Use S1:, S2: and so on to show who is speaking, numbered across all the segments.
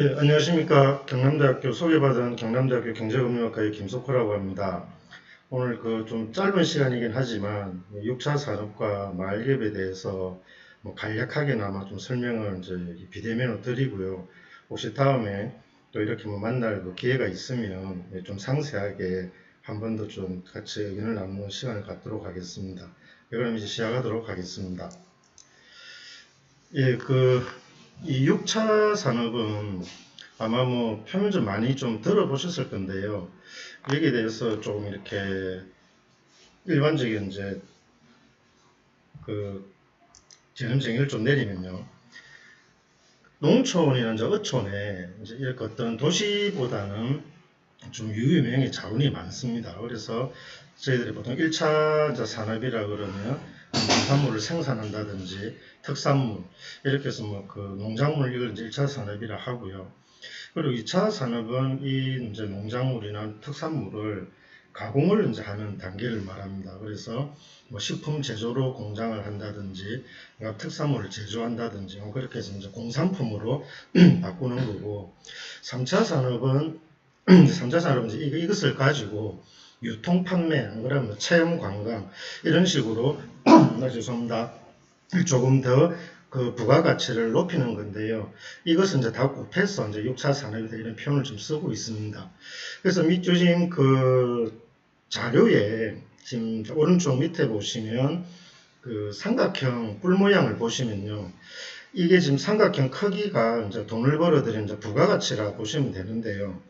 S1: 네, 안녕하십니까. 경남대학교 소개받은 경남대학교 경제금융학과의 김석호라고 합니다. 오늘 좀 짧은 시간이긴 하지만 6차 산업과 마을기업에 대해서 간략하게나마 좀 설명을 이제 비대면으로 드리고요. 혹시 다음에 또 이렇게 만날 기회가 있으면 좀 상세하게 한 번 더 좀 같이 의견을 나누는 시간을 갖도록 하겠습니다. 그럼 이제 시작하도록 하겠습니다. 예, 이 6차 산업은 아마 표면적 많이 좀 들어보셨을 건데요. 여기에 대해서 조금 이렇게 일반적인 이제 그 정의를 좀 내리면요. 농촌이나 이제 어촌에 이제 이렇게 어떤 도시보다는 좀 유유명의 자원이 많습니다. 그래서 저희들이 보통 1차 산업이라 그러면 농산물을 생산한다든지 특산물 이렇게 해서 농작물 이걸 이제 1차 산업이라 하고요. 그리고 2차 산업은 이 이제 농작물이나 특산물을 가공을 이제 하는 단계를 말합니다. 그래서 식품 제조로 공장을 한다든지, 특산물을 제조한다든지, 그렇게 해서 이제 공산품으로 바꾸는 거고, 3차 산업은 3차 산업은 이제 이것을 가지고 유통 판매, 그러면 체험 관광 이런 식으로 죄송합니다. 조금 더 부가가치를 높이는 건데요. 이것은 이제 다 곱해서 이제 6차 산업이다 이런 표현을 좀 쓰고 있습니다. 그래서 밑줄 자료에 지금 오른쪽 밑에 보시면 삼각형 뿔 모양을 보시면요. 이게 지금 삼각형 크기가 이제 돈을 벌어들인 이제 부가가치라 보시면 되는데요.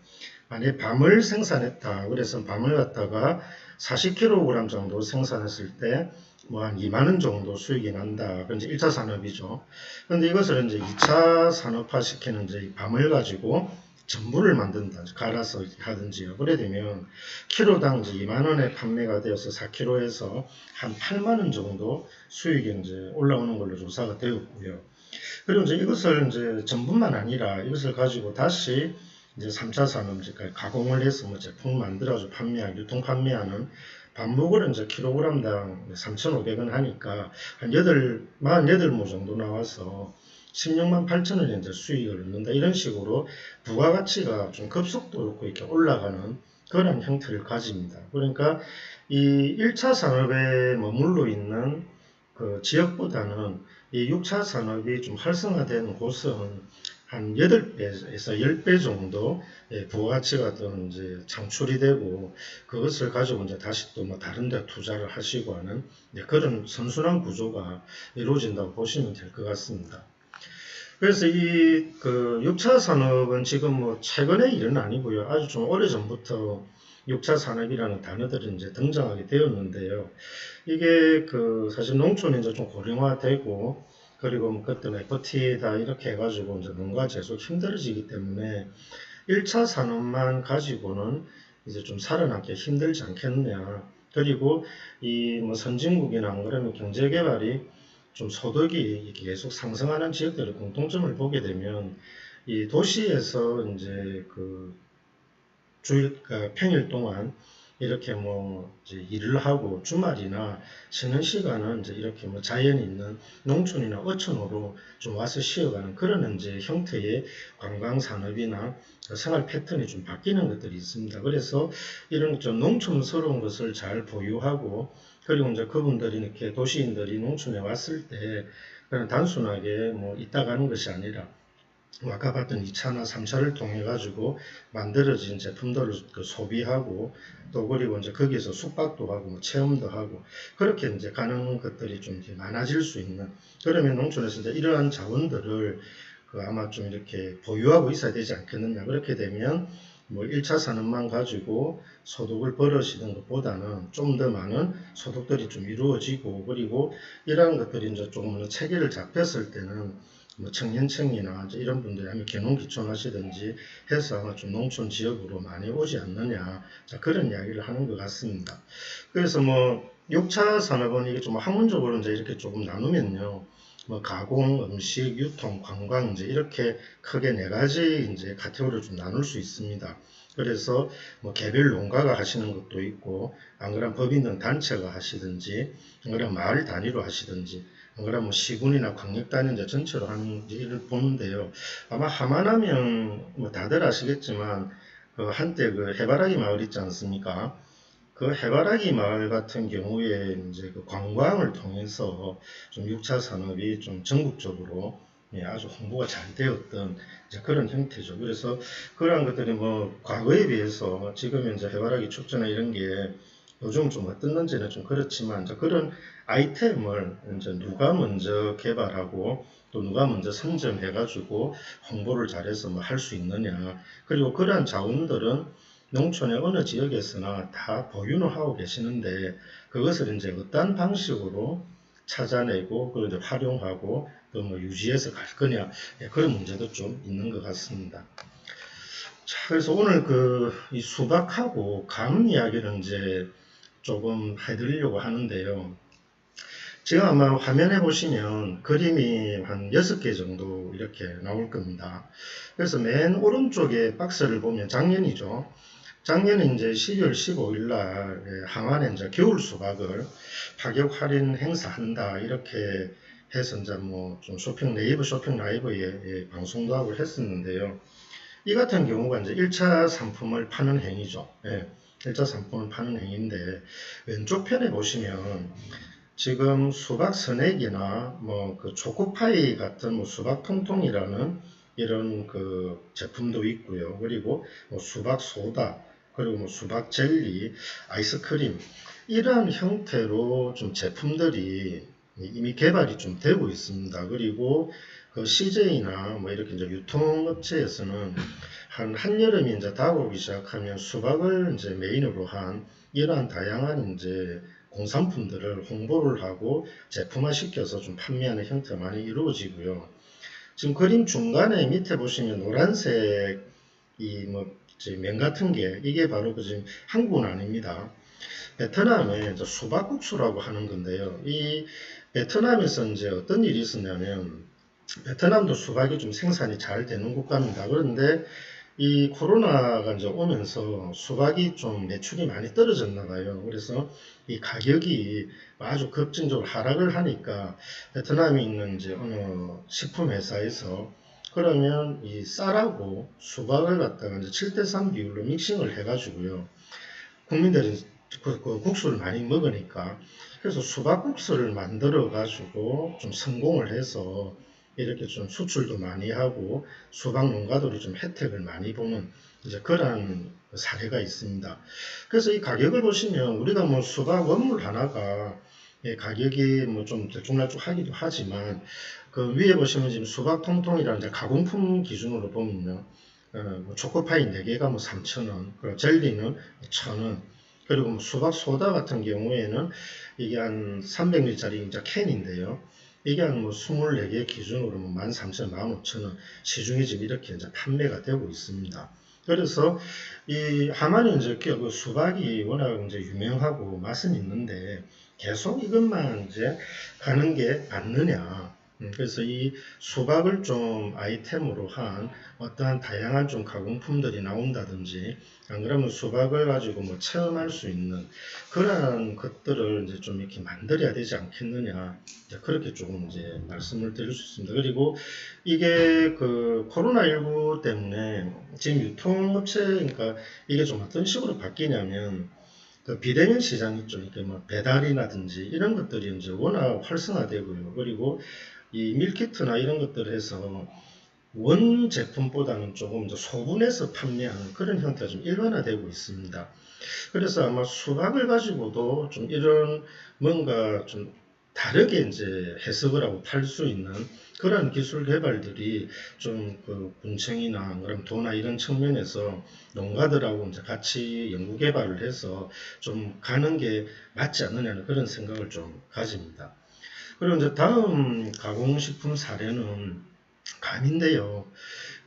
S1: 만약에 밤을 생산했다. 그래서 밤을 갖다가 40kg 정도 생산했을 때 뭐 한 2만원 정도 수익이 난다. 그건 이제 1차 산업이죠. 그런데 이것을 이제 2차 산업화 시키는 이제 밤을 가지고 전부를 만든다. 갈아서 하든지요. 그래 되면 키로당 이제 2만원에 판매가 되어서 4kg에서 한 8만원 정도 수익이 이제 올라오는 걸로 조사가 되었고요. 그리고 이제 이것을 이제 전분만 아니라 이것을 가지고 다시 이제 3차 산업까지 가공을 해서 제품을 만들어서 유통 판매하는 반복을 이제 킬로그램당 3,500원 하니까 한 48모 정도 나와서 16만 8천원 이제 수익을 얻는다. 이런 식으로 부가가치가 좀 급속도로 이렇게 올라가는 그런 형태를 가집니다. 그러니까 이 1차 산업에 머물러 있는 그 지역보다는 이 6차 산업이 좀 활성화된 곳은 한 8배에서 10배 정도 부가가치가 더 이제 창출이 되고 그것을 가지고 이제 다시 또 다른 데 투자를 하시고 하는 그런 선순환 구조가 이루어진다고 보시면 될 것 같습니다. 그래서 이 6차 산업은 지금 최근의 일은 아니고요. 아주 좀 오래전부터 6차 산업이라는 단어들이 이제 등장하게 되었는데요. 이게 사실 농촌이 이제 좀 고령화되고 그리고 그때 FTA다 이렇게 해가지고 이제 농가 계속 힘들어지기 때문에 1차 산업만 가지고는 이제 좀 살아남기 힘들지 않겠느냐. 그리고 이 선진국이나 안 그러면 경제개발이 좀 소득이 계속 상승하는 지역들의 공통점을 보게 되면 이 도시에서 이제 그러니까 평일 동안 이렇게 이제 일을 하고 주말이나 쉬는 시간은 이제 이렇게 자연이 있는 농촌이나 어촌으로 좀 와서 쉬어가는 그런 이제 형태의 관광 산업이나 생활 패턴이 좀 바뀌는 것들이 있습니다. 그래서 이런 좀 농촌스러운 것을 잘 보유하고 그리고 이제 그분들이 이렇게 도시인들이 농촌에 왔을 때 그냥 단순하게 있다 가는 것이 아니라 아까 봤던 2차나 3차를 통해 가지고 만들어진 제품들을 소비하고 또 그리고 이제 거기에서 숙박도 하고 체험도 하고 그렇게 이제 가는 것들이 좀 이제 많아질 수 있는 그러면 농촌에서 이제 이러한 자원들을 아마 좀 이렇게 보유하고 있어야 되지 않겠느냐. 그렇게 되면 1차 산업만 가지고 소득을 벌어시는 것보다는 좀 더 많은 소득들이 좀 이루어지고 그리고 이러한 것들이 이제 조금 체계를 잡혔을 때는 청년층이나 이런 분들이 아니면 개농기촌 하시든지 해서 좀 농촌 지역으로 많이 오지 않느냐. 자, 그런 이야기를 하는 것 같습니다. 그래서 6차 산업은 이게 좀 학문적으로 이제 이렇게 조금 나누면요. 가공, 음식, 유통, 관광 이제 이렇게 크게 네 가지 이제 카테고리를 좀 나눌 수 있습니다. 그래서 개별 농가가 하시는 것도 있고 안 그러면 법인등 단체가 하시든지 안 그러면 마을 단위로 하시든지 안 그러면 뭐 시군이나 광역단위 이제 전체로 하는지를 보는데요. 아마 하만하면 뭐 다들 아시겠지만 그 한때 그 해바라기 마을 있지 않습니까? 그 해바라기 마을 같은 경우에 이제 그 관광을 통해서 좀 6차 산업이 좀 전국적으로 아주 홍보가 잘 되었던 이제 그런 형태죠. 그래서 그러한 것들이 뭐 과거에 비해서 지금 이제 해바라기 축제나 이런 게 요즘 좀 어떻는지는 좀 그렇지만 이제 그런 아이템을 이제 누가 먼저 개발하고 또 누가 먼저 선점해가지고 홍보를 잘해서 뭐 할 수 있느냐. 그리고 그러한 자원들은 농촌의 어느 지역에서나 다 보유는 하고 계시는데 그것을 이제 어떤 방식으로 찾아내고 그걸 이제 활용하고 또 뭐 유지해서 갈 거냐 그런 문제도 좀 있는 것 같습니다. 자, 그래서 오늘 이 수박하고 감 이야기를 이제 조금 해드리려고 하는데요. 지금 아마 화면에 보시면 그림이 한 6개 정도 이렇게 나올 겁니다. 그래서 맨 오른쪽에 박스를 보면 작년이죠. 작년에 이제 12월 15일 날 항안에 이제 겨울 수박을 가격 할인 행사한다 이렇게 해서 이제 뭐 좀 네이버 쇼핑 라이브에 방송도 하고 했었는데요. 이 같은 경우가 이제 1차 상품을 파는 행위죠. 1차 상품을 파는 행위인데 왼쪽 편에 보시면 지금 수박 스낵이나 뭐 그 초코파이 같은 뭐 수박 통통이라는 이런 그 제품도 있고요. 그리고 뭐 수박 소다, 그리고 뭐 수박 젤리, 아이스크림 이러한 형태로 좀 제품들이 이미 개발이 좀 되고 있습니다. 그리고 그 CJ나 뭐 이렇게 이제 유통업체에서는 한여름이 이제 다가오기 시작하면 수박을 이제 메인으로 한 이러한 다양한 이제 공산품들을 홍보를 하고 제품화 시켜서 좀 판매하는 형태가 많이 이루어지고요. 지금 그림 중간에 밑에 보시면 노란색 면 같은 게 이게 바로 지금 한국은 아닙니다. 베트남의 이제 수박국수라고 하는 건데요. 이 베트남에서 이제 어떤 일이 있었냐면 베트남도 수박이 좀 생산이 잘 되는 국가입니다. 그런데 이 코로나가 이제 오면서 수박이 좀 매출이 많이 떨어졌나 봐요. 그래서 이 가격이 아주 급진적으로 하락을 하니까 베트남에 있는 이제 어느 식품 회사에서 그러면 이 쌀하고 수박을 갖다가 이제 7:3 비율로 믹싱을 해가지고요. 국민들이 그 국수를 많이 먹으니까 그래서 수박국수를 만들어 가지고 좀 성공을 해서 이렇게 좀 수출도 많이 하고 수박 농가들이 좀 혜택을 많이 보는 이제 그런 사례가 있습니다. 그래서 이 가격을 보시면 우리가 뭐 수박 원물 하나가 가격이 뭐 좀 들쭉날쭉하기도 하지만 그 위에 보시면 지금 수박 통통이라는 이제 가공품 기준으로 보면요. 뭐 초코파이 4개가 뭐 3,000원, 그리고 젤리는 1,000원, 그리고 뭐 수박 소다 같은 경우에는 이게 한 300ml짜리 이제 캔인데요. 이게 한 뭐 24개 기준으로 뭐 13,000원, 15,000원 시중에 지금 이렇게 이제 판매가 되고 있습니다. 그래서 이 하만은 이제 그 수박이 워낙 이제 유명하고 맛은 있는데 계속 이것만 이제 가는 게 맞느냐. 그래서 이 수박을 좀 아이템으로 한 어떠한 다양한 좀 가공품들이 나온다든지 안 그러면 수박을 가지고 뭐 체험할 수 있는 그러한 것들을 이제 좀 이렇게 만들어야 되지 않겠느냐. 그렇게 조금 이제 말씀을 드릴 수 있습니다. 그리고 이게 그 코로나19 때문에 지금 유통업체, 그러니까 이게 좀 어떤 식으로 바뀌냐면 그 비대면 시장 있죠. 이렇게 뭐 배달이라든지 이런 것들이 이제 워낙 활성화되고요. 그리고 이 밀키트나 이런 것들을 해서 원 제품보다는 조금 더 소분해서 판매하는 그런 형태가 좀 일반화되고 있습니다. 그래서 아마 수박을 가지고도 좀 이런 뭔가 좀 다르게 이제 해석을 하고 팔 수 있는 그런 기술 개발들이 좀 그 군청이나 그런 도나 이런 측면에서 농가들하고 이제 같이 연구 개발을 해서 좀 가는 게 맞지 않느냐는 그런 생각을 좀 가집니다. 그리고 이제 다음 가공식품 사례는 감인데요.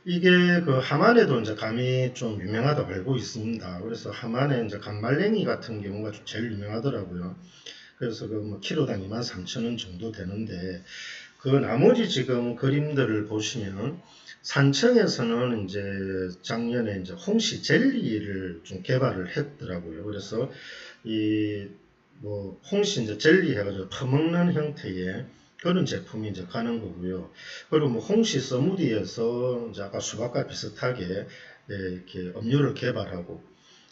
S1: 이게 그 하만에도 이제 감이 좀 유명하다고 알고 있습니다. 그래서 하만에 이제 감말랭이 같은 경우가 제일 유명하더라고요. 그래서 그 뭐 키로당 23,000원 정도 되는데 그 나머지 지금 그림들을 보시면 산청에서는 이제 작년에 이제 홍시 젤리를 좀 개발을 했더라고요. 그래서 이 뭐 홍시 이제 젤리 해가지고 퍼먹는 형태의 그런 제품이 이제 가는 거고요. 그리고 뭐 홍시 서무디에서 이제 아까 수박과 비슷하게 이렇게 음료를 개발하고,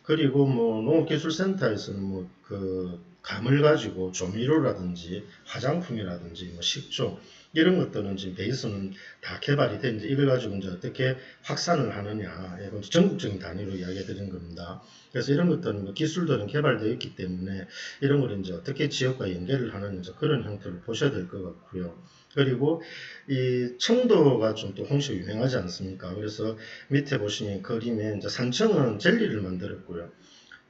S1: 그리고 뭐 농업기술센터에서는 뭐 그 감을 가지고 조미료라든지 화장품이라든지 뭐 식초 이런 것들은 지금 베이스는 다 개발이 됐는데 이걸 가지고 이제 어떻게 확산을 하느냐, 이건 전국적인 단위로 이야기해 드린 겁니다. 그래서 이런 것들은 뭐 기술들은 개발되어 있기 때문에 이런 걸 이제 어떻게 지역과 연계를 하는 이제 그런 형태를 보셔야 될 것 같고요. 그리고 이 청도가 좀 또 홍시가 유명하지 않습니까? 그래서 밑에 보시면 그림에 이제 산청은 젤리를 만들었고요.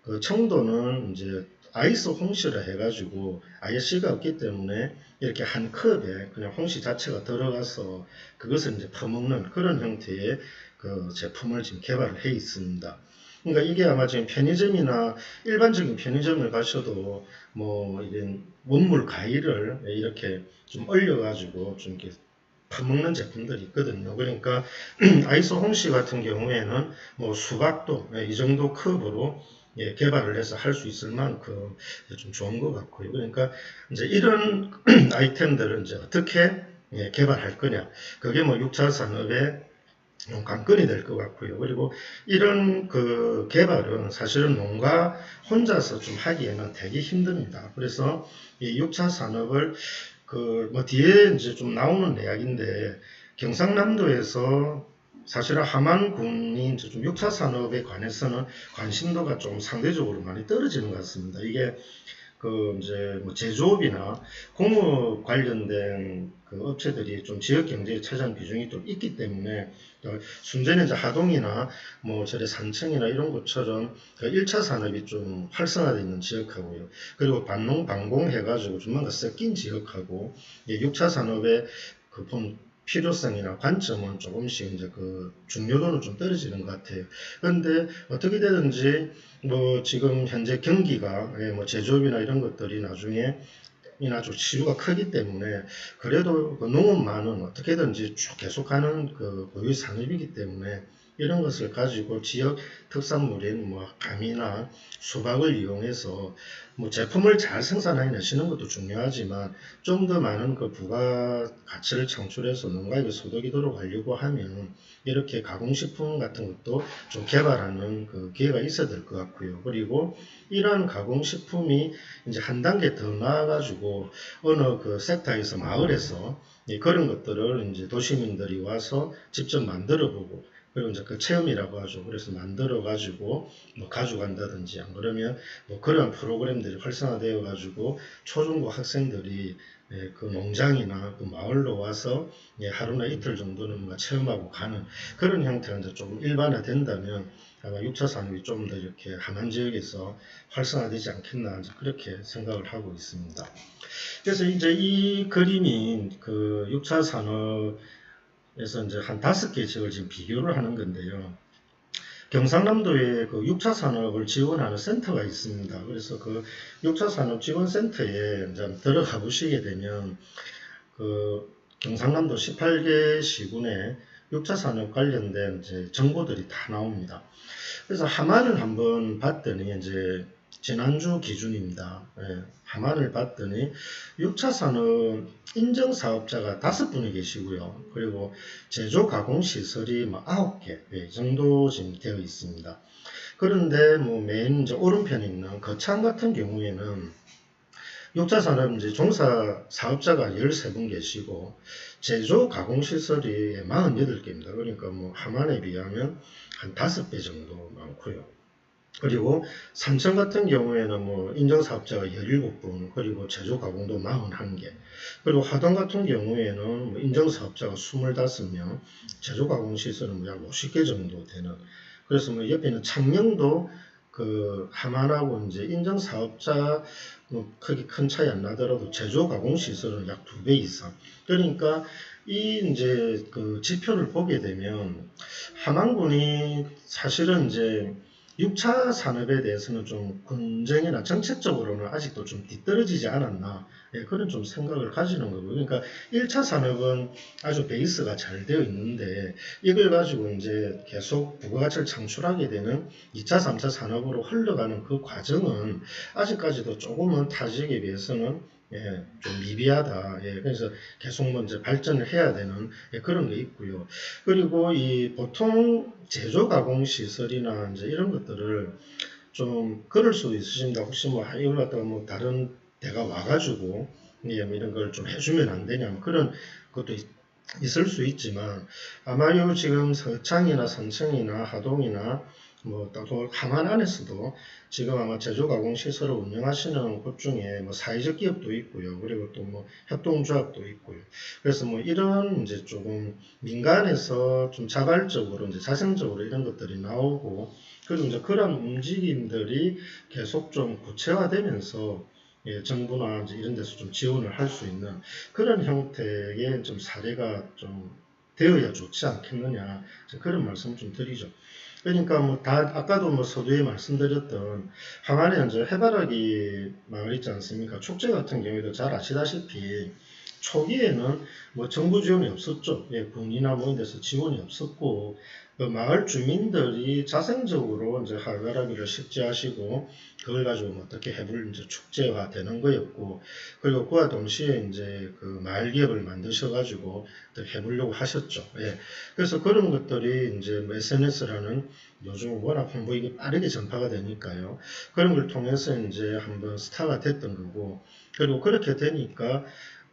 S1: 그 청도는 이제 아이스 홍시를 해가지고 아예 씨가 없기 때문에 이렇게 한 컵에 그냥 홍시 자체가 들어가서 그것을 이제 퍼먹는 그런 형태의 그 제품을 지금 개발을 해 있습니다. 그러니까 이게 아마 지금 편의점이나 일반적인 편의점을 가셔도 뭐 이런 원물 가위를 이렇게 좀 얼려가지고 좀 이렇게 퍼먹는 제품들이 있거든요. 그러니까 아이스 홍시 같은 경우에는 뭐 수박도 이 정도 컵으로 개발을 해서 할 수 있을 만큼 좀 좋은 것 같고요. 그러니까 이제 이런 아이템들을 이제 어떻게 개발할 거냐. 그게 뭐 6차 산업의 관건이 될 것 같고요. 그리고 이런 그 개발은 사실은 농가 혼자서 좀 하기에는 되게 힘듭니다. 그래서 이 6차 산업을 그 뭐 뒤에 이제 좀 나오는 이야기인데 경상남도에서 사실은 함안군이 이제 좀 6차 산업에 관해서는 관심도가 좀 상대적으로 많이 떨어지는 것 같습니다. 이게 그 이제 뭐 제조업이나 공업 관련된 그 업체들이 좀 지역 경제에 차지하는 비중이 좀 있기 때문에 순전히 이제 하동이나 뭐 저래 산청이나 이런 것처럼 그 1차 산업이 좀 활성화되어 있는 지역하고요. 그리고 반농 방공 해가지고 좀 뭔가 섞인 지역하고 6차 산업의 그 필요성이나 관점은 조금씩 이제 그 중요도는 좀 떨어지는 것 같아요. 그런데 어떻게 되든지 뭐 지금 현재 경기가 뭐 제조업이나 이런 것들이 나중에 아주 시류가 크기 때문에 그래도 그 농업만은 어떻게든지 쭉 계속하는 그 고유 산업이기 때문에 이런 것을 가지고 지역 특산물인 뭐 감이나 수박을 이용해서 뭐 제품을 잘 생산해내시는 것도 중요하지만 좀 더 많은 그 부가 가치를 창출해서 농가에게 소득이 들어가려고 하면 이렇게 가공식품 같은 것도 좀 개발하는 그 기회가 있어야 될 것 같고요. 그리고 이러한 가공식품이 이제 한 단계 더 나아가지고 어느 그 섹터에서 마을에서 그런 것들을 이제 도시민들이 와서 직접 만들어 보고 그리고 이제 그 체험이라고 하죠. 그래서 만들어 가지고 뭐 가져간다든지 안 그러면 뭐 그런 프로그램들이 활성화되어 가지고 초중고 학생들이 그 농장이나 그 마을로 와서 하루나 이틀 정도는 뭔가 체험하고 가는 그런 형태가 이제 좀 일반화된다면 아마 6차 산업이 좀 더 이렇게 하남 지역에서 활성화되지 않겠나 그렇게 생각을 하고 있습니다. 그래서 이제 이 그림이 그 6차 산업에서 이제 한 5개 지역을 지금 비교를 하는 건데요. 경상남도에 그 6차 산업을 지원하는 센터가 있습니다. 그래서 그 6차 산업 지원센터에 이제 들어가 보시게 되면 그 경상남도 18개 시군에 6차 산업 관련된 이제 정보들이 다 나옵니다. 그래서 함안을 한번 봤더니 이제 지난주 기준입니다. 함안을 봤더니 6차 산업 인정사업자가 5분이 계시고요. 그리고 제조 가공시설이 뭐 9개 정도 지금 되어 있습니다. 그런데 뭐 맨 이제 오른편에 있는 거창 같은 경우에는 6차 산업 이제 종사 사업자가 13분 계시고 제조 가공시설이 48개입니다. 그러니까 뭐 함안에 비하면 한 5배 정도 많고요. 그리고 산청 같은 경우에는 뭐 인정사업자가 17분, 그리고 제조 가공도 41개, 그리고 하동 같은 경우에는 뭐 인정사업자가 25명, 제조 가공 시설은 뭐 약 50개 정도 되는. 그래서 뭐 옆에는 창녕도 그 함안하고 이제 인정사업자 뭐 크게 큰 차이 안 나더라도 제조 가공 시설은 약 2배 이상. 그러니까 이 이제 그 지표를 보게 되면 함안군이 사실은 이제 6차 산업에 대해서는 좀 군정이나 정책적으로는 아직도 좀 뒤떨어지지 않았나 그런 좀 생각을 가지는 거고 그러니까 1차 산업은 아주 베이스가 잘 되어 있는데 이걸 가지고 이제 계속 부가가치를 창출하게 되는 2차 3차 산업으로 흘러가는 그 과정은 아직까지도 조금은 타 지역에 비해서는 좀 미비하다. 그래서 계속 먼저 발전을 해야 되는 그런 게 있고요. 그리고 이 보통 제조 가공 시설이나 이제 이런 것들을 좀 그럴 수도 있으십니다. 혹시 뭐 이걸 갖다가 뭐 다른 데가 와가지고 이런 걸 좀 해주면 안 되냐 뭐 그런 것도 있을 수 있지만 아마요 지금 서창이나 산청이나 하동이나 또 함안 안에서도 지금 아마 제조 가공 시설을 운영하시는 곳 중에 뭐 사회적 기업도 있고요. 그리고 또 뭐 협동조합도 있고요. 그래서 뭐 이런 이제 조금 민간에서 좀 자발적으로 이제 자생적으로 이런 것들이 나오고 그리고 이제 그런 움직임들이 계속 좀 구체화되면서 정부나 이제 이런 데서 좀 지원을 할 수 있는 그런 형태의 좀 사례가 좀 되어야 좋지 않겠느냐 그런 말씀 좀 드리죠. 그러니까 뭐 다 아까도 뭐 서두에 말씀드렸던 항안에 이제 해바라기 마을 있지 않습니까? 축제 같은 경우에도 잘 아시다시피 초기에는 뭐 정부 지원이 없었죠. 군이나 뭐 이런 데서 지원이 없었고 그 마을 주민들이 자생적으로 이제 해바라기를 식재하시고 그걸 가지고 뭐 어떻게 해볼 이제 축제화 되는 거였고 그리고 그와 동시에 이제 그 마을 기업을 만드셔가지고 해보려고 하셨죠. 그래서 그런 것들이 이제 뭐 SNS라는 요즘 워낙 홍보 이게 빠르게 전파가 되니까요. 그런 걸 통해서 이제 한번 스타가 됐던 거고 그리고 그렇게 되니까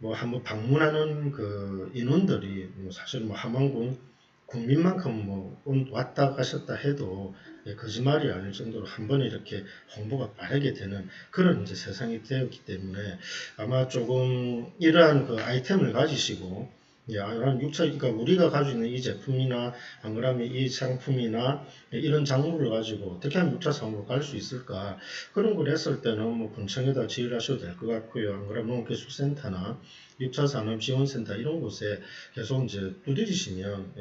S1: 뭐 한번 방문하는 그 인원들이 뭐 사실 뭐 함안군 국민만큼 뭐 왔다 가셨다 해도 거짓말이 아닐 정도로 한 번에 이렇게 홍보가 빠르게 되는 그런 이제 세상이 되었기 때문에 아마 조금 이러한 그 아이템을 가지시고 한 6차, 그러니까 우리가 가지고 있는 이 제품이나 안 그러면 이 상품이나 이런 작물을 가지고 어떻게 하면 6차 사업으로 갈 수 있을까 그런 걸 했을 때는 뭐 군청에다 지휘를 하셔도 될 것 같고요. 안 그러면 농업기술센터나 6차 산업지원센터 이런 곳에 계속 이제 두드리시면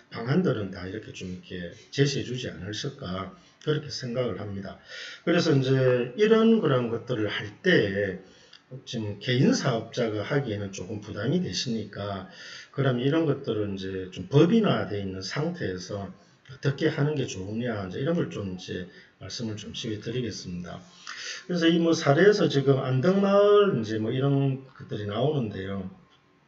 S1: 방안들은 다 이렇게 좀 이렇게 제시해 주지 않으실까 그렇게 생각을 합니다. 그래서 이제 이런 그런 것들을 할 때 지금 개인 사업자가 하기에는 조금 부담이 되시니까 그럼 이런 것들은 이제 좀 법인화되어 있는 상태에서 어떻게 하는 게 좋으냐 이제 이런 걸 좀 이제 말씀을 좀 드리겠습니다. 그래서 이 뭐 사례에서 지금 안덕마을 이제 뭐 이런 것들이 나오는데요.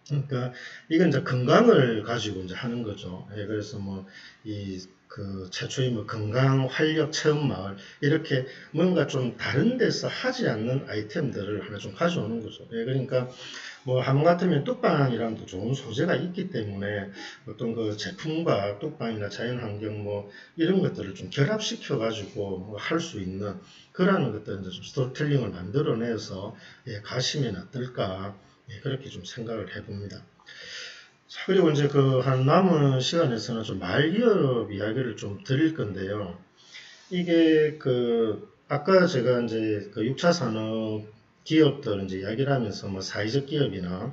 S1: 그러니까 이건 이제 건강을 가지고 이제 하는 거죠. 그래서 뭐 이 그 최초의 뭐 건강 활력 체험 마을 이렇게 뭔가 좀 다른 데서 하지 않는 아이템들을 하나 좀 가져오는 거죠. 그러니까 뭐 하문 같으면 뚝방이랑 또 좋은 소재가 있기 때문에 어떤 그 제품과 뚝방이나 자연환경 뭐 이런 것들을 좀 결합시켜 가지고 뭐 할 수 있는 그러한 것들 이제 좀 스토리텔링을 만들어내서 가시면 어떨까 그렇게 좀 생각을 해봅니다. 자, 그리고 이제 그 한 남은 시간에서는 좀 말기업 이야기를 좀 드릴 건데요. 이게 그 아까 제가 이제 그 6차 산업 기업들 이제 이야기를 하면서 뭐 사회적 기업이나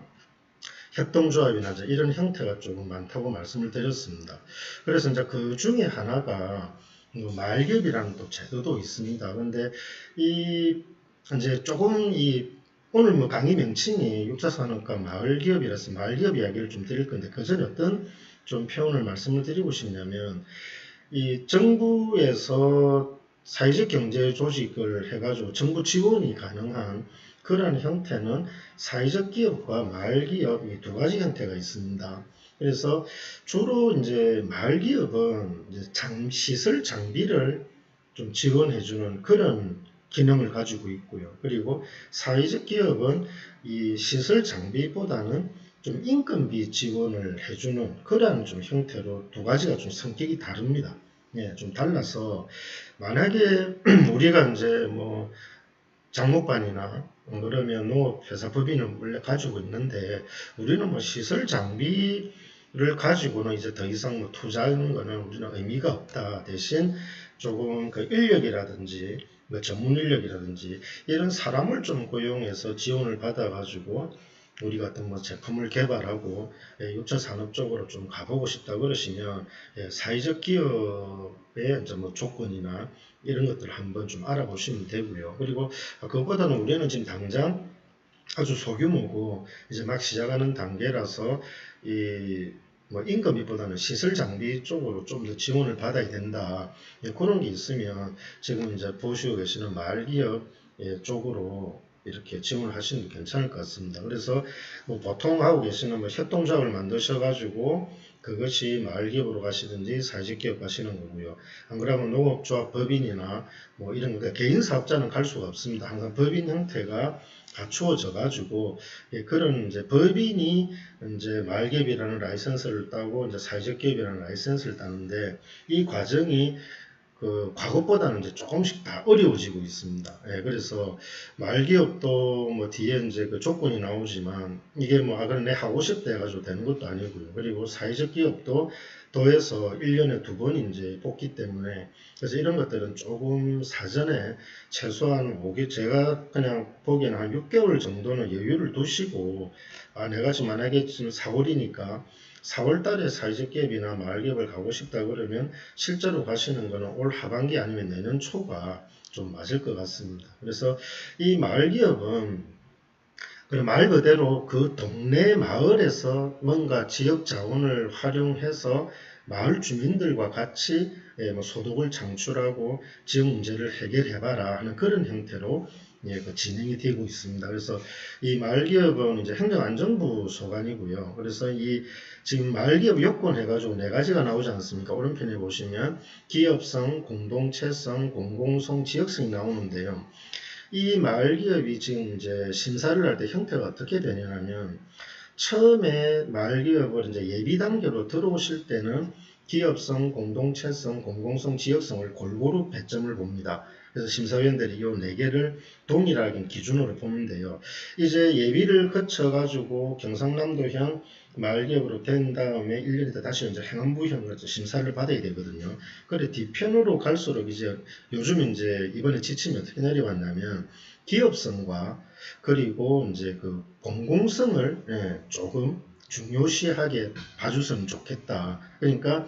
S1: 협동조합이나 이제 이런 형태가 조금 많다고 말씀을 드렸습니다. 그래서 이제 그 중에 하나가 말기업이라는 또 제도도 있습니다. 근데 이 이제 조금 이 오늘 뭐 강의 명칭이 6차 산업과 마을기업이라서 마을기업 이야기를 좀 드릴 건데 그 전에 어떤 좀 표현을 말씀을 드리고 싶냐면 이 정부에서 사회적 경제 조직을 해가지고 정부 지원이 가능한 그러한 형태는 사회적 기업과 마을 기업 이 두 가지 형태가 있습니다. 그래서 주로 이제 마을 기업은 이제 시설 장비를 좀 지원해주는 그런 기능을 가지고 있고요. 그리고 사회적 기업은 이 시설 장비보다는 좀 인건비 지원을 해주는 그러한 좀 형태로 두 가지가 좀 성격이 다릅니다. 좀 달라서 만약에 우리가 이제 뭐 장목반이나 그러면 농업회사 법인을 원래 가지고 있는데 우리는 뭐 시설 장비를 가지고는 이제 더 이상 뭐 투자하는 거는 우리는 의미가 없다. 대신 조금 그 인력이라든지 뭐 전문 인력이라든지 이런 사람을 좀 고용해서 지원을 받아 가지고 우리 같은 뭐 제품을 개발하고 6차 산업 쪽으로 좀 가보고 싶다 그러시면 사회적 기업의 이제 뭐 조건이나 이런 것들을 한번 좀 알아보시면 되고요. 그리고 그것보다는 우리는 지금 당장 아주 소규모고 이제 막 시작하는 단계라서 이 뭐 인건비보다는 시설 장비 쪽으로 좀 더 지원을 받아야 된다. 그런 게 있으면 지금 이제 보시고 계시는 마을기업 쪽으로 이렇게 지원을 하시는 게 괜찮을 것 같습니다. 그래서 뭐 보통 하고 계시는 뭐 협동조합을 만드셔가지고 그것이 마을기업으로 가시든지 사회직기업 가시는 거고요. 안 그러면 농업조합 법인이나 뭐 이런 거, 그러니까 개인 사업자는 갈 수가 없습니다. 항상 법인 형태가 갖추어져 가지고 그런 이제 법인이 이제 마을기업이라는 라이선스를 따고 이제 사회적기업이라는 라이선스를 따는데 이 과정이 그 과거보다는 이제 조금씩 다 어려워지고 있습니다. 예, 그래서 말기업도 뭐 뒤에 이제 그 조건이 나오지만 이게 뭐 그래 내 하고 싶다 해가지고 되는 것도 아니고요. 그리고 사회적 기업도 도에서 1년에 2번 이제 뽑기 때문에 그래서 이런 것들은 조금 사전에 최소한 5개 제가 그냥 보기에는 한 6개월 정도는 여유를 두시고 내가 지금 만약에 지금 4월이니까 4월 달에 사회적 기업이나 마을 기업을 가고 싶다 그러면 실제로 가시는 거는 올 하반기 아니면 내년 초가 좀 맞을 것 같습니다. 그래서 이 마을 기업은 말 그대로 그 동네 마을에서 뭔가 지역 자원을 활용해서 마을 주민들과 같이 뭐 소득을 창출하고 지역 문제를 해결해봐라 하는 그런 형태로 진행이 되고 있습니다. 그래서 이 마을기업은 이제 행정안전부 소관이고요. 그래서 이 지금 마을기업 요건 해가지고 4가지가 나오지 않습니까? 오른편에 보시면 기업성, 공동체성, 공공성, 지역성이 나오는데요. 이 마을기업이 지금 이제 심사를 할 때 형태가 어떻게 되냐면 처음에 마을기업을 이제 예비 단계로 들어오실 때는 기업성, 공동체성, 공공성, 지역성을 골고루 배점을 봅니다. 그래서 심사위원들이 이 4개를 동일하게 기준으로 보는데요. 이제 예비를 거쳐가지고 경상남도형 마을기업으로 된 다음에 1년 있다 다시 이제 행안부형 심사를 받아야 되거든요. 그래 뒤편으로 갈수록 이제 요즘 이제 이번에 지침이 어떻게 내려왔냐면 기업성과 그리고 이제 그 공공성을 조금 중요시하게 봐줬으면 좋겠다. 그러니까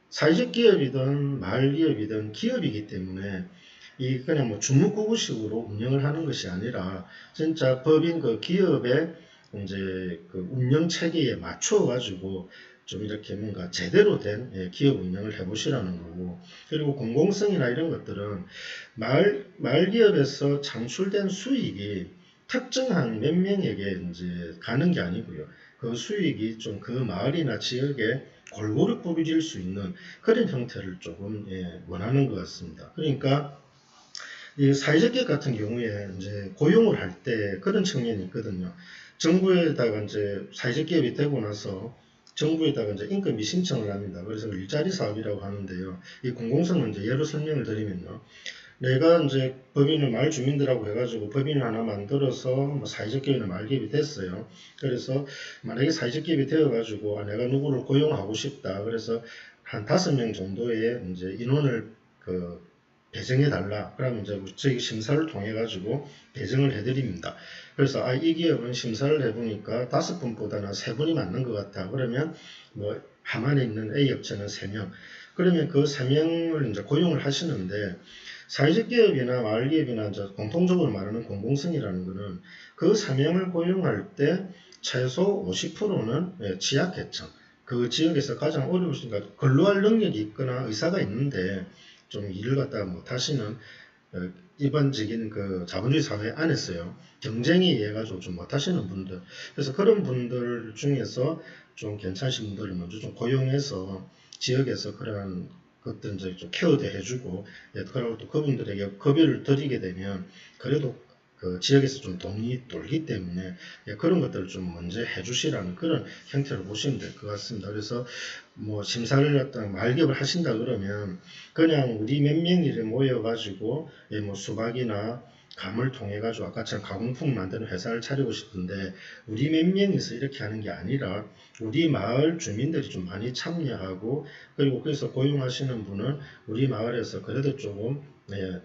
S1: 사회적 기업이든 마을 기업이든 기업이기 때문에 이 그냥 뭐 주무구구식으로 운영을 하는 것이 아니라 진짜 법인 그 기업의 이제 그 운영 체계에 맞춰 가지고 좀 이렇게 뭔가 제대로 된 기업 운영을 해보시라는 거고, 그리고 공공성이나 이런 것들은 마을 기업에서 창출된 수익이 특정한 몇 명에게 이제 가는 게 아니고요. 그 수익이 좀 그 마을이나 지역에 골고루 뿌려질 수 있는 그런 형태를 조금 원하는 것 같습니다. 그러니까 이 사회적 기업 같은 경우에 이제 고용을 할 때 그런 측면이 있거든요. 정부에다가 이제 사회적 기업이 되고 나서 정부에다가 이제 인건비 신청을 합니다. 그래서 일자리 사업이라고 하는데요. 이 공공성은 이제 예로 설명을 드리면요. 내가 이제 법인을 마을 주민들하고 해가지고 법인을 하나 만들어서 뭐 사회적 기업이나 마을 기업이 됐어요. 그래서 만약에 사회적 기업이 되어가지고 내가 누구를 고용하고 싶다. 그래서 한 5명 정도의 이제 인원을 배정해 달라. 그러면 이제 저희 심사를 통해 가지고 배정을 해드립니다. 그래서 이 기업은 심사를 해보니까 5분보다는 3분이 맞는 것 같아. 그러면 뭐 함안에 있는 A 업체는 3명. 그러면 그 3명을 이제 고용을 하시는데 사회적 기업이나 마을 기업이나 이제 공통적으로 말하는 공공성이라는 것은 그 3명을 고용할 때 최소 50%는 취약계층. 그 지역에서 가장 어려우시니까 근로할 능력이 있거나 의사가 있는데 좀 일을 갖다가 못하시는 일반적인 그 자본주의 사회 안에서요 경쟁에 의해 가지고 좀 못하시는 분들, 그래서 그런 분들 중에서 좀 괜찮으신 분들을 먼저 좀 고용해서 지역에서 그런 것들 이제 좀 케어도 해주고 그리고 또 그분들에게 급여를 드리게 되면 그래도 그 지역에서 좀 돈이 돌기 때문에 그런 것들을 좀 먼저 해주시라는 그런 형태로 보시면 될 것 같습니다. 그래서 뭐 심사를 갖다가 말기업을 하신다 그러면 그냥 우리 몇 명이 모여가지고 뭐 수박이나 감을 통해 가지고 아까처럼 가공품 만드는 회사를 차리고 싶은데 우리 몇 명이서 이렇게 하는 게 아니라 우리 마을 주민들이 좀 많이 참여하고 그리고 그래서 고용하시는 분은 우리 마을에서 그래도 조금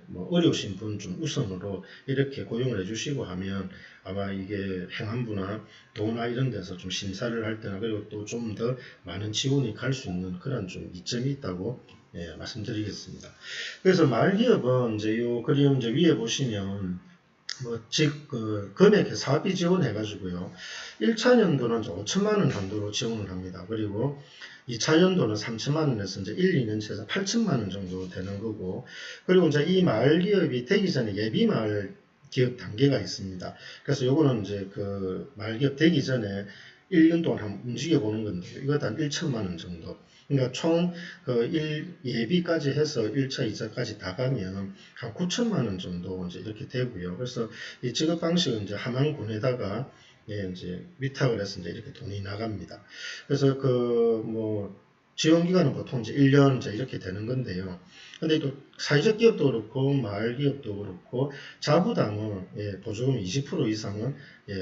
S1: 뭐 어려우신 분 좀 우선으로 이렇게 고용을 해주시고 하면 아마 이게 행안부나 도나 이런 데서 좀 심사를 할 때나 그리고 또 좀 더 많은 지원이 갈 수 있는 그런 좀 이점이 있다고 말씀드리겠습니다. 그래서 마을기업은 이제 요 그림 이제 위에 보시면 금액 사업비 지원해가지고요. 1차 연도는 5천만원 정도로 지원을 합니다. 그리고 2차 연도는 3천만원에서 이제 1, 2년 채에서 8천만원 정도 되는 거고, 그리고 이제 이 마을기업이 되기 전에 예비마을 기업 단계가 있습니다. 그래서 요거는 이제 그 말기업 되기 전에 1년 동안 한번 움직여 보는 건데, 이것도 한 1천만 원 정도. 그러니까 총 그 예비까지 해서 1차, 2차까지 다 가면 한 9천만 원 정도 이제 이렇게 되고요. 그래서 이 지급 방식은 이제 하만군에다가 이제 위탁을 해서 이제 이렇게 돈이 나갑니다. 그래서 그 뭐 지원 기간은 보통 이제 1년 이제 이렇게 되는 건데요. 근데 또 사회적 기업도 그렇고 마을 기업도 그렇고 자부담은 보조금 20% 이상은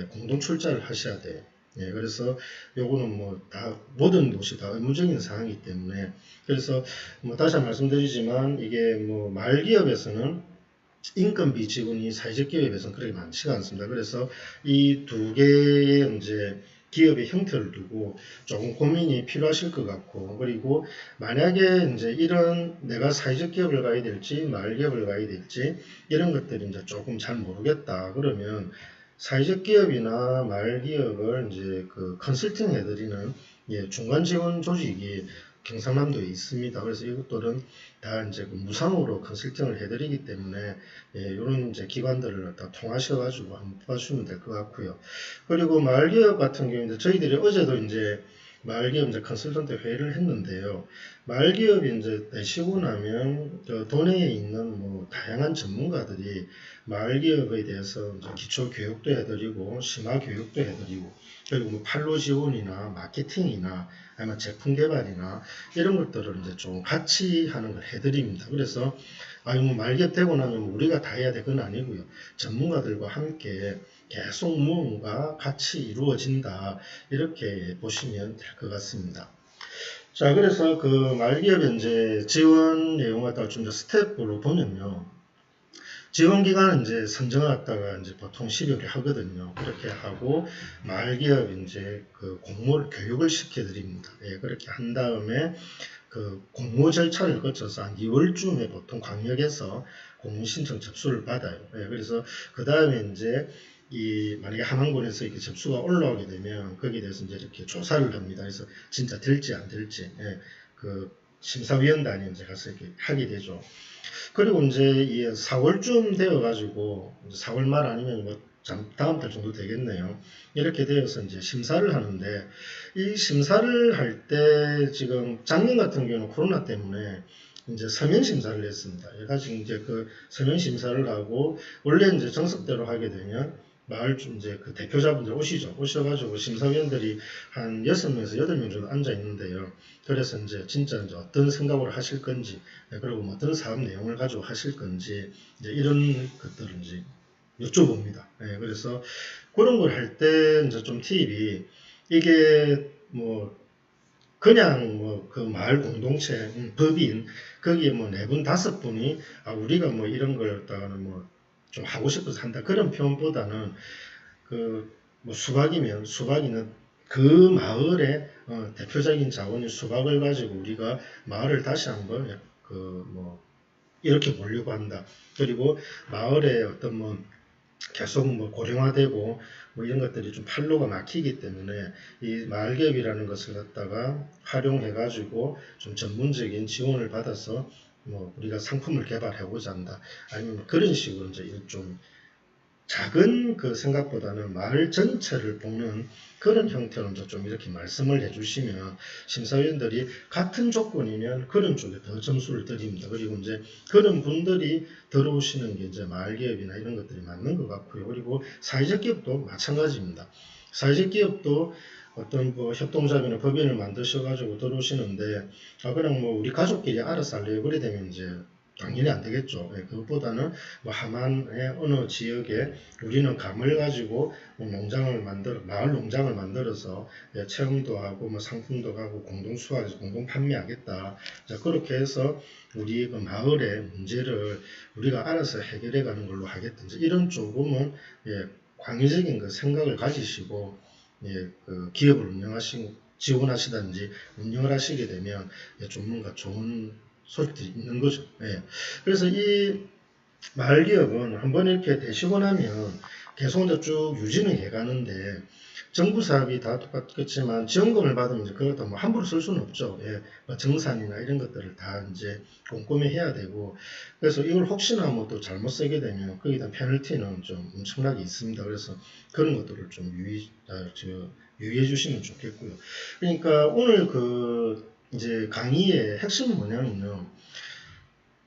S1: 공동 출자를 하셔야 돼요. 그래서 요거는 뭐 다 모든 곳이 다 의무적인 사항이기 때문에, 그래서 뭐 다시 한번 말씀드리지만 이게 뭐 마을 기업에서는 인건비 지분이 사회적 기업에 비해서는 그렇게 많지가 않습니다. 그래서 이 두 개의 이제 기업의 형태를 두고 조금 고민이 필요하실 것 같고, 그리고 만약에 이제 이런 내가 사회적 기업을 가야 될지 마을 기업을 가야 될지 이런 것들이 이제 조금 잘 모르겠다 그러면 사회적 기업이나 마을 기업을 이제 그 컨설팅 해드리는 중간 지원 조직이 경상남도에 있습니다. 그래서 이것들은 다 이제 무상으로 컨설팅을 해드리기 때문에 이런 이제 기관들을 다 통하셔가지고 한번 봐주시면 될 것 같고요. 그리고 마을기업 같은 경우에 저희들이 어제도 이제 마을기업 이제 컨설턴트 회의를 했는데요. 마을기업이 이제 되시고 나면 도내에 있는 뭐 다양한 전문가들이 마을기업에 대해서 이제 기초 교육도 해드리고 심화 교육도 해드리고, 그리고 뭐 판로 지원이나 마케팅이나 아니면 제품 개발이나 이런 것들을 이제 좀 같이 하는 걸 해드립니다. 그래서 뭐 말기업 되고 나면 우리가 다 해야 될 건 아니고요. 전문가들과 함께 계속 무언가 같이 이루어진다, 이렇게 보시면 될 것 같습니다. 자, 그래서 그 말기업 이제 지원 내용을 좀 더 스텝으로 보면요. 지원 기간은 이제 선정을 갖다가 이제 보통 12월에 하거든요. 그렇게 하고 말기업 이제 그 공모를 교육을 시켜드립니다. 그렇게 한 다음에 그 공모 절차를 거쳐서 한 2월쯤에 보통 광역에서 공모 신청 접수를 받아요. 그래서 그 다음에 이제 만약에 함안군에서 이렇게 접수가 올라오게 되면 거기에 대해서 이제 이렇게 조사를 합니다. 그래서 진짜 될지 안 될지 그 심사위원단이 이제 가서 이렇게 하게 되죠. 그리고 이제 4월쯤 되어가지고 4월 말 아니면 뭐 다음 달 정도 되겠네요. 이렇게 되어서 이제 심사를 하는데, 이 심사를 할 때 지금 작년 같은 경우는 코로나 때문에 이제 서면 심사를 했습니다. 그래가지고 이제 그 서면 심사를 하고, 원래 이제 정석대로 하게 되면 마을 이제 그 대표자분들 오셔가지고 심사위원들이 한 6명에서 8명 정도 앉아 있는데요. 그래서 이제 진짜 이제 어떤 생각을 하실 건지, 그리고 뭐 어떤 사업 내용을 가지고 하실 건지, 이제 이런 것들을 이제 여쭤봅니다. 그래서 그런 걸 할 때 이제 좀 팁이, 이게 뭐 그냥 뭐 그 마을 공동체 법인 거기에 뭐 4분 5분이 우리가 뭐 이런 걸 갖다가는 뭐 좀 하고 싶어서 한다, 그런 표현보다는 그 뭐 수박이면 수박이는 그 마을의 대표적인 자원인 수박을 가지고 우리가 마을을 다시 한번 그 뭐 이렇게 보려고 한다. 그리고 마을의 어떤 뭐 계속 뭐 고령화되고 뭐 이런 것들이 좀 판로가 막히기 때문에 이 마을기업이라는 것을 갖다가 활용해 가지고 좀 전문적인 지원을 받아서 뭐 우리가 상품을 개발해보자 한다, 아니면 그런 식으로 이제 좀 작은 그 생각보다는 마을 전체를 보는 그런 형태로 좀 이렇게 말씀을 해주시면 심사위원들이 같은 조건이면 그런 쪽에 더 점수를 드립니다. 그리고 이제 그런 분들이 들어오시는 게 이제 마을기업이나 이런 것들이 맞는 것 같고요. 그리고 사회적 기업도 마찬가지입니다. 사회적 기업도 어떤 뭐 협동조합이나 법인을 만드셔가지고 들어오시는데 그냥 뭐 우리 가족끼리 알아서 하려고 그래 되면 이제 당연히 안 되겠죠. 그것보다는 뭐 함안의 어느 지역에 우리는 감을 가지고 뭐 마을 농장을 만들어서 체험도 하고 뭐 상품도 가고 공동 수확해서 공동 판매하겠다. 자, 그렇게 해서 우리 그 마을의 문제를 우리가 알아서 해결해 가는 걸로 하겠든지, 이런 조금은 광의적인 그 생각을 가지시고 그 기업을 지원하시든지 운영을 하시게 되면 좀 뭔가 좋은 소식들이 있는 거죠. 그래서 이 마을기업은 한번 이렇게 되시고 나면 계속 쭉 유지는 해가는데, 정부 사업이 다 똑같겠지만 지원금을 받으면 이제 그것도 뭐 함부로 쓸 수는 없죠. 예, 뭐 정산이나 이런 것들을 다 이제 꼼꼼히 해야 되고 그래서 이걸 혹시나 뭐 또 잘못 쓰게 되면 거기에 대한 페널티는 좀 엄청나게 있습니다. 그래서 그런 것들을 좀 유의해 주시면 좋겠고요. 그러니까 오늘 그 이제 강의의 핵심은 뭐냐면요.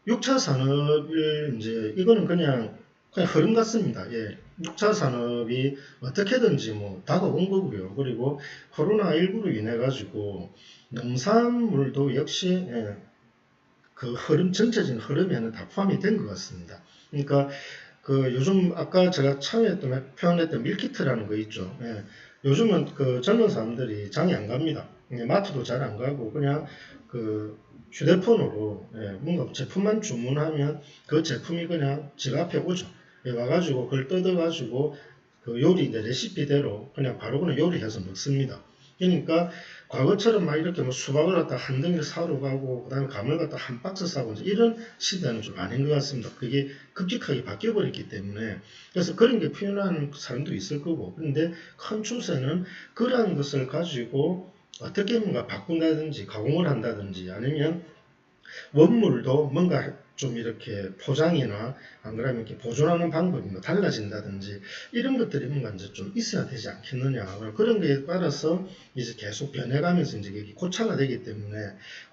S1: 6차 산업을 이제 이거는 그냥 흐름 같습니다. 예. 6차 산업이 어떻게든지 뭐 다가온 거고요. 그리고 코로나19로 인해 가지고 농산물도 역시 예, 그 흐름 전체적인 흐름에는 다 포함이 된 것 같습니다. 그러니까 그 요즘 아까 제가 처음에 표현했던 밀키트라는 거 있죠. 예. 요즘은 그 젊은 사람들이 장에 안 갑니다. 예, 마트도 잘 안 가고 그냥 그 휴대폰으로 예, 뭔가 제품만 주문하면 그 제품이 그냥 집 앞에 오죠. 예, 와가지고 그걸 뜯어가지고 그 요리 레시피대로 그냥 바로 그냥 요리해서 먹습니다. 그러니까 과거처럼 막 이렇게 뭐 수박을 갖다 한 덩이를 사러 가고 그다음에 감을 갖다 한 박스 사고 이런 시대는 좀 아닌 것 같습니다. 그게 급격하게 바뀌어 버렸기 때문에 그래서 그런 게 필요한 사람도 있을 거고 그런데 큰 추세는 그러한 것을 가지고 어떻게 뭔가 바꾼다든지 가공을 한다든지 아니면 원물도 뭔가 좀 이렇게 포장이나 안 그러면 이렇게 보존하는 방법이 뭐 달라진다든지 이런 것들이 뭔가 이제 좀 있어야 되지 않겠느냐. 그런 거에 따라서 이제 계속 변해가면서 이제 이게 고차가 되기 때문에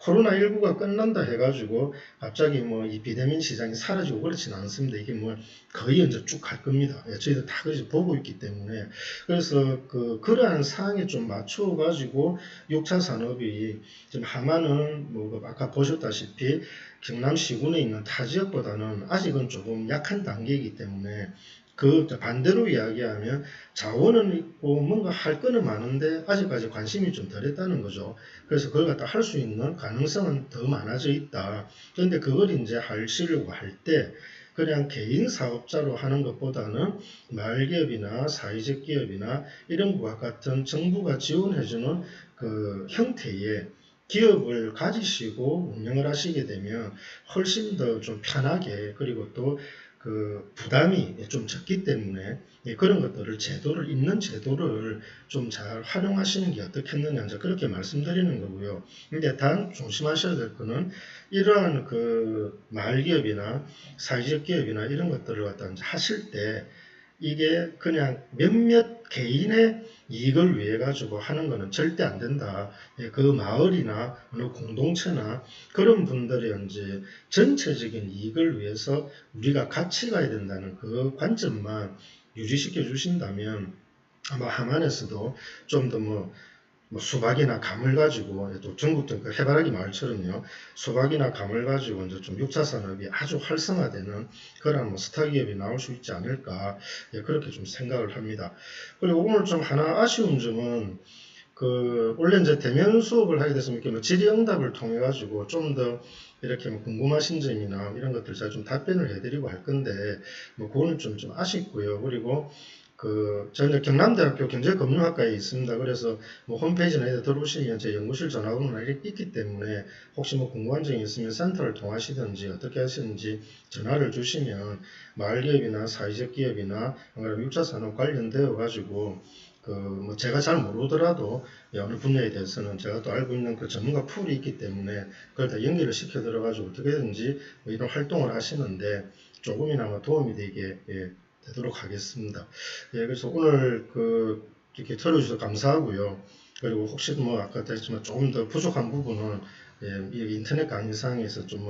S1: 코로나19가 끝난다 해가지고 갑자기 뭐 이 비대면 시장이 사라지고 그렇지는 않습니다. 이게 뭐 거의 이제 쭉 갈 겁니다. 예, 저희도 다 그렇게 보고 있기 때문에 그래서 그러한 상황에 좀 맞춰가지고 6차 산업이 지금 하마는 뭐 아까 보셨다시피 경남 시군에 있는 타 지역보다는 아직은 조금 약한 단계이기 때문에 그 반대로 이야기하면 자원은 있고 뭔가 할 거는 많은데 아직까지 관심이 좀 덜했다는 거죠. 그래서 그걸 갖다 할 수 있는 가능성은 더 많아져 있다. 그런데 그걸 이제 하시려고 할 때 그냥 개인 사업자로 하는 것보다는 마을기업이나 사회적 기업이나 이런 것과 같은 정부가 지원해주는 그 형태의 기업을 가지시고 운영을 하시게 되면 훨씬 더 좀 편하게 그리고 또 그 부담이 좀 적기 때문에 그런 것들을 있는 제도를 좀 잘 활용하시는 게 어떻겠느냐 이제 그렇게 말씀드리는 거고요. 근데 단 조심하셔야 될 거는 이러한 그 마을기업이나 사회적 기업이나 이런 것들을 갖다 하실 때 이게 그냥 몇몇 개인의 이익을 위해 가지고 하는 것은 절대 안 된다. 그 마을이나 어느 공동체나 그런 분들의 이제 전체적인 이익을 위해서 우리가 같이 가야 된다는 그 관점만 유지시켜 주신다면 아마 함안에서도 좀 더 뭐 수박이나 감을 가지고 또 전국적 그 해바라기 마을처럼요 수박이나 감을 가지고 이제 좀 6차 산업이 아주 활성화되는 그런 뭐 스타 기업이 나올 수 있지 않을까 그렇게 좀 생각을 합니다. 그리고 오늘 좀 하나 아쉬운 점은 그 원래 이제 대면 수업을 하게 됐으면 이렇게 뭐 질의응답을 통해 가지고 좀 더 이렇게 뭐 궁금하신 점이나 이런 것들 제가 좀 답변을 해드리고 할 건데 뭐 그거는 좀 아쉽고요. 그리고 저는 경남대학교 경제금융학과에 있습니다. 그래서 뭐 홈페이지나 이런 데 들어오시면 제 연구실 전화번호가 있기 때문에 혹시 뭐 궁금한 점이 있으면 센터를 통하시든지 어떻게 하시는지 전화를 주시면 마을기업이나 사회적 기업이나 6차 산업 관련되어 가지고 뭐 제가 잘 모르더라도 어느 분야에 대해서는 제가 또 알고 있는 그 전문가 풀이 있기 때문에 그걸 다 연결을 시켜 들어가지고 어떻게든지 뭐 이런 활동을 하시는데 조금이나마 도움이 되게 되도록 하겠습니다. 예, 그래서 오늘 이렇게 들어주셔서 감사하고요. 그리고 혹시 뭐 아까 했지만 조금 더 부족한 부분은 이 인터넷 강의상에서 좀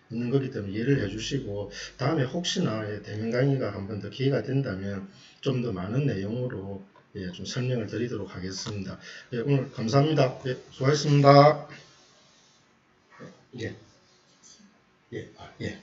S1: 있는 거기 때문에 이해를 해주시고 다음에 혹시나 대면 강의가 한 번 더 기회가 된다면 좀 더 많은 내용으로 좀 설명을 드리도록 하겠습니다. 예, 오늘 감사합니다. 예, 수고하셨습니다. 예, 예, 예.